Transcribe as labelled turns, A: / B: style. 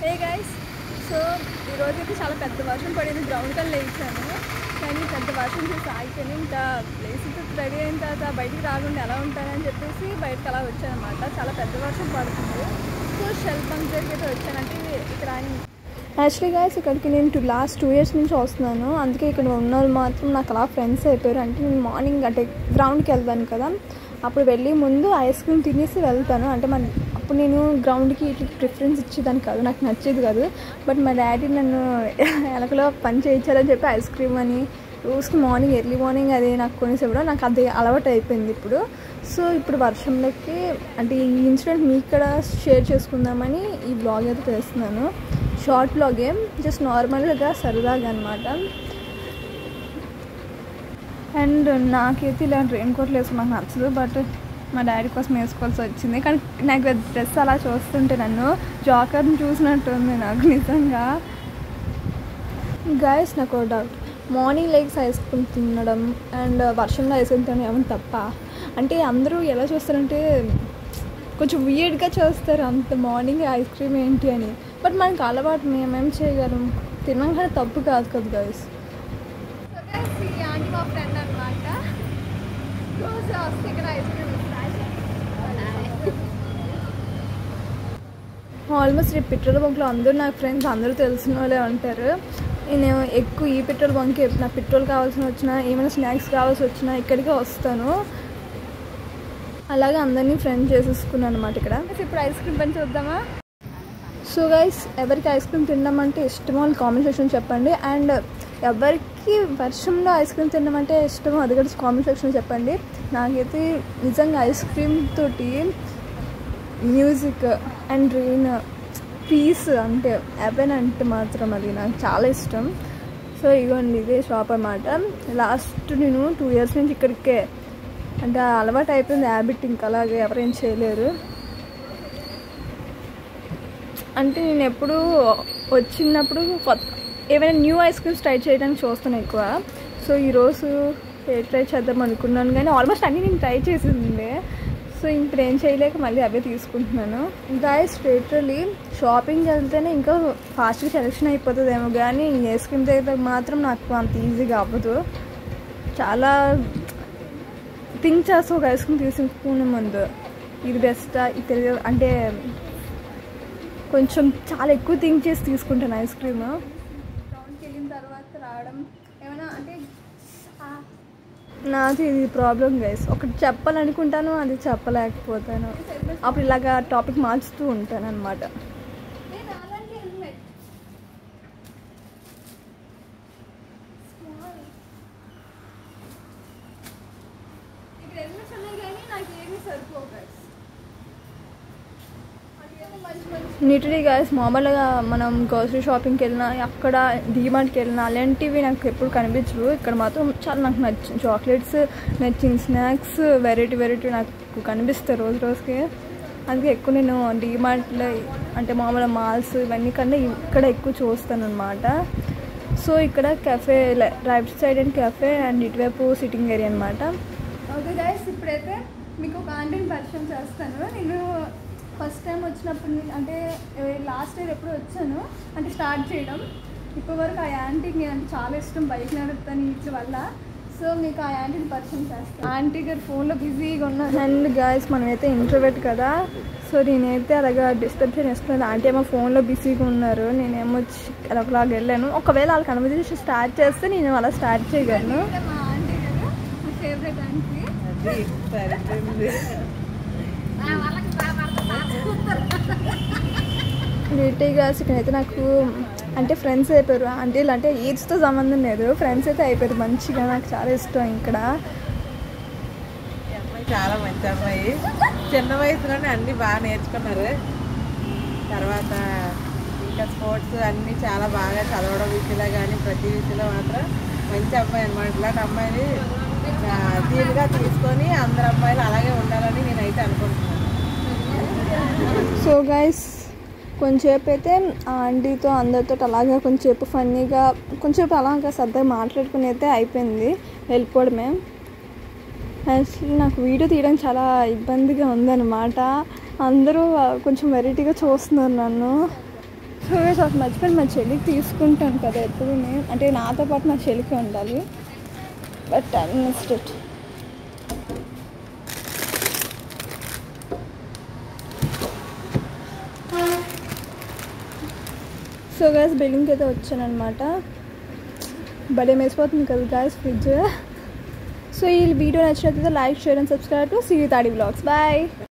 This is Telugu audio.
A: హే గైస్, సో ఈరోజు అయితే చాలా పెద్ద వర్షం పడింది. గ్రౌండ్ కల్లా లేచాను, కానీ పెద్ద వర్షం చూసి ఆగిపోయింది. ఇంకా ప్లేస్ రెడీ అయిన తర్వాత బయటికి రాకుండా ఎలా ఉంటానని చెప్పేసి బయటకు అలా వచ్చానమాట. చాలా పెద్ద వర్షం పడుతుంది. సో షెల్ బంక్ దగ్గరికి అయితే వచ్చానంటే ఇక్కడ యాక్చువల్లీ గైస్ ఇక్కడికి నేను లాస్ట్ 2 years నుంచి వస్తున్నాను. అందుకే ఇక్కడ ఉన్న వాళ్ళు మాత్రం నాకు అలా ఫ్రెండ్స్ అయిపోయారు. అంటే నేను మార్నింగ్ అంటే గ్రౌండ్కి వెళ్తాను కదా, అప్పుడు వెళ్ళి ముందు ఐస్ క్రీమ్ తినేసి వెళ్తాను. అంటే అప్పుడు నేను గ్రౌండ్కి ఇట్లా ప్రిఫరెన్స్ ఇచ్చేదాన్ని కాదు, నాకు నచ్చేది కాదు. బట్ మా డాడీ నన్ను ఎలకలో పని చేయించాలని చెప్పి ఐస్ క్రీమ్ అని రోజుకి ఎర్లీ మార్నింగ్ అది నాకు కొనేసేవాడు. నాకు అది అలవాటు అయిపోయింది ఇప్పుడు. సో ఇప్పుడు వర్షంలోకి అంటే ఈ ఇన్సిడెంట్ మీకు కూడా షేర్ చేసుకుందామని ఈ బ్లాగ్ అయితే చేస్తున్నాను. షార్ట్ బ్లాగే, జస్ట్ నార్మల్గా సరదాగా అనమాట. అండ్ నాకైతే ఇలాంటి రెయిన్ కోట్లు వేసుకుని నాకు నచ్చదు, బట్ మా డాడీ కోసం వేసుకోవాల్సి వచ్చింది. కానీ నాకు డ్రెస్ అలా చూస్తుంటే నన్ను జాకర్ని చూసినట్టు ఉంది నాకు నిజంగా. గైస్ నాకు doubt, morning likes ice cream తినడం అండ్ వర్షంలో ఐస్ క్రీమ్ తినడం ఏమైనా తప్ప? అంటే అందరూ ఎలా చూస్తారంటే కొంచెం వియర్డ్గా చేస్తారు, అంత మార్నింగ్ ఐస్ క్రీమ్ ఏంటి అని. బట్ మనకు అలవాటు, మేమేం చేయగలం, తినడం కానీ తప్పు కాదు కదా గైస్. మా ఫ్రెండ్ అనమాట, రోజు వస్తే ఇక్కడ ఐస్ క్రీమ్ ఆల్మోస్ట్ రేపు పెట్రోల్ బంక్లో అందరూ నాకు ఫ్రెండ్స్ అందరూ తెలిసిన వాళ్ళే ఉంటారు. నేను ఎక్కువ ఈ పెట్రోల్ బంక్కి నాకు పెట్రోల్ కావాల్సిన వచ్చినా ఏమైనా స్నాక్స్ కావాల్సి వచ్చినా ఇక్కడికే వస్తాను. అలాగే అందరినీ ఫ్రెండ్ చేసేసుకున్నాను అనమాట ఇక్కడ. ఇప్పుడు ఐస్ క్రీమ్ పని చూద్దామా? సో గైస్, ఎవరికి ఐస్ క్రీమ్ తినడం అంటే ఇష్టమో వాళ్ళు కామెంట్ సెక్షన్ చెప్పండి. అండ్ ఎవరికి వర్షంలో ఐస్ క్రీమ్ తినడం అంటే ఇష్టమో అది కూడా కామెంట్ సెక్షన్ చెప్పండి. నాకైతే నిజంగా ఐస్ క్రీమ్ తోటి మ్యూజిక్ అండ్ రెయిన్ పీస్ అంటే హెవెన్ అంటే మాత్రం అది నాకు చాలా ఇష్టం. సో ఇగోండి ఇదే షాప్ అన్నమాట. లాస్ట్ నేను 2 years నుంచి ఇక్కడికే, అంటే అలవాటు అయిపోయింది హ్యాబిట్, ఇంకా అలాగే ఎవరేం చేయలేరు. అంటే నేను ఎప్పుడు వచ్చినప్పుడు ఏమైనా న్యూ ఐస్ క్రీమ్స్ ట్రై చేయడానికి చూస్తాను ఎక్కువ. సో ఈరోజు ట్రై చేద్దాం అనుకున్నాను, కానీ ఆల్మోస్ట్ అన్నీ నేను ట్రై చేసిందే. సో ఇప్పుడు ఏం చేయలేక మళ్ళీ అవే తీసుకుంటున్నాను. గైస్ లిటరల్లీ షాపింగ్కి వెళ్తేనే ఇంకా ఫాస్ట్గా సెలెక్షన్ అయిపోతుందేమో, కానీ ఈ ఐస్ క్రీమ్ దగ్గర మాత్రం నాకు అంత ఈజీగా అవ్వదు. చాలా థింక్ చేస్తా ఒక ఐస్ క్రీమ్ తీసుకునే ముందు, ఇది బెస్టా ఇది అంటే కొంచెం చాలా ఎక్కువ థింక్ చేసి తీసుకుంటాను ఐస్ క్రీమ్. గ్రౌండ్కి వెళ్ళిన తర్వాత రావడం ఏమైనా అంటే నాది ఇది ప్రాబ్లం గైస్. ఒకటి చెప్పాలనుకుంటాను, అది చెప్పలేకపోతాను. అప్పుడు ఇలాగా టాపిక్ మార్చుతూ ఉంటాను అనమాట. నీట్లీ గైస్, మామూలుగా మనం గ్రోసరీ షాపింగ్కి వెళ్ళినా అక్కడ డీమార్ట్కి వెళ్ళినా అలాంటివి నాకు ఎప్పుడు కనిపించవు. ఇక్కడ మాత్రం చాలా నాకు నచ్చిన చాక్లెట్స్, నచ్చిన స్నాక్స్ వెరైటీ నాకు కనిపిస్తాయి రోజు రోజుకి. అందుకే ఎక్కువ నేను డీమార్ట్లో అంటే మామూలుగా మాల్స్ ఇవన్నీ కన్నా ఇక్కడ ఎక్కువ చూస్తాను అనమాట. సో ఇక్కడ cafe, right side and cafe and ఇటువైపు సిట్టింగ్ ఏరియా అనమాట. ఓకే గైస్, ఇప్పుడైతే మీకు ఒక ఆంటీని పరిచయం చేస్తాను. నేను ఫస్ట్ టైం వచ్చినప్పుడు అంటే లాస్ట్ ఇయర్ ఎప్పుడు వచ్చాను అంటే స్టార్ట్ చేయడం, ఇప్పటి వరకు ఆ యాంటీకి నేనంటే చాలా ఇష్టం, బైక్ నడుపుతాను వీటి వల్ల. సో మీకు ఆ యాంటీని పరిచయం చేస్తాను. ఆంటీ గారు ఫోన్లో బిజీగా ఉన్నారు. అండ్ గాయస్ మనమైతే ఇంట్రోవర్ట్ కదా, సో నేనైతే అలాగా డిస్టర్బ్ చేస్తున్నాను. ఆంటీ ఏమో ఫోన్లో బిజీగా ఉన్నారు, నేనేమో అలాగ వెళ్ళాను. ఒకవేళ వాళ్ళ కన్వర్జేషన్ స్టార్ట్ చేస్తే నేను అలా స్టార్ట్ చేయగలను. మా ఆంటీ గారు మా ఫేవరెట్ ఆంటీ. రీటీగా ఇక్కడైతే నాకు అంటే ఫ్రెండ్స్ అయిపోయారు. అంటే అంటే ఏజ్తో సంబంధం లేదు, ఫ్రెండ్స్ అయితే అయిపోయారు మంచిగా. నాకు చాలా ఇష్టం ఇక్కడ.
B: అమ్మాయి చాలా మంచి అమ్మాయి, చిన్న వయసులోనే అన్నీ బాగా నేర్చుకున్నారు. తర్వాత ఇంకా స్పోర్ట్స్ అన్నీ చాలా బాగా చదవడం విషయంలో కానీ ప్రతి విషయంలో మాత్రం మంచి అమ్మాయి అనమాట. ఇలాంటి అమ్మాయిని తీరుగా తీసుకొని అందరు అమ్మాయిలు అలాగే ఉండాలని నేనైతే అనుకుంటున్నాను.
A: సో గైస్, కొంచెంసేపు అయితే ఆంటీతో అందరితో అలాగే కొంచెంసేపు ఫన్నీగా కొంచెంసేపు అలాగా సరదాగా మాట్లాడుకుని అయితే అయిపోయింది, వెళ్ళిపోవడమే. యాక్చువల్లీ నాకు వీడియో తీయడం చాలా ఇబ్బందిగా ఉందన్నమాట. అందరూ కొంచెం వెరైటీగా చూస్తున్నారు నన్ను. సో అసలు మర్చిపోయి మా చెల్లికి తీసుకుంటాను కదా ఎప్పుడు నేను, అంటే నాతో పాటు మా చెల్లికి ఉండాలి, but I missed it. So guys బిల్డింగ్కి అయితే వచ్చానమాట. భలే మెసిపోతుంది కదా గైస్ ఫ్రిడ్జ్. సో ఈ వీడియో నచ్చినట్లయితే like, share and subscribe to Siri Thadi vlogs. Bye.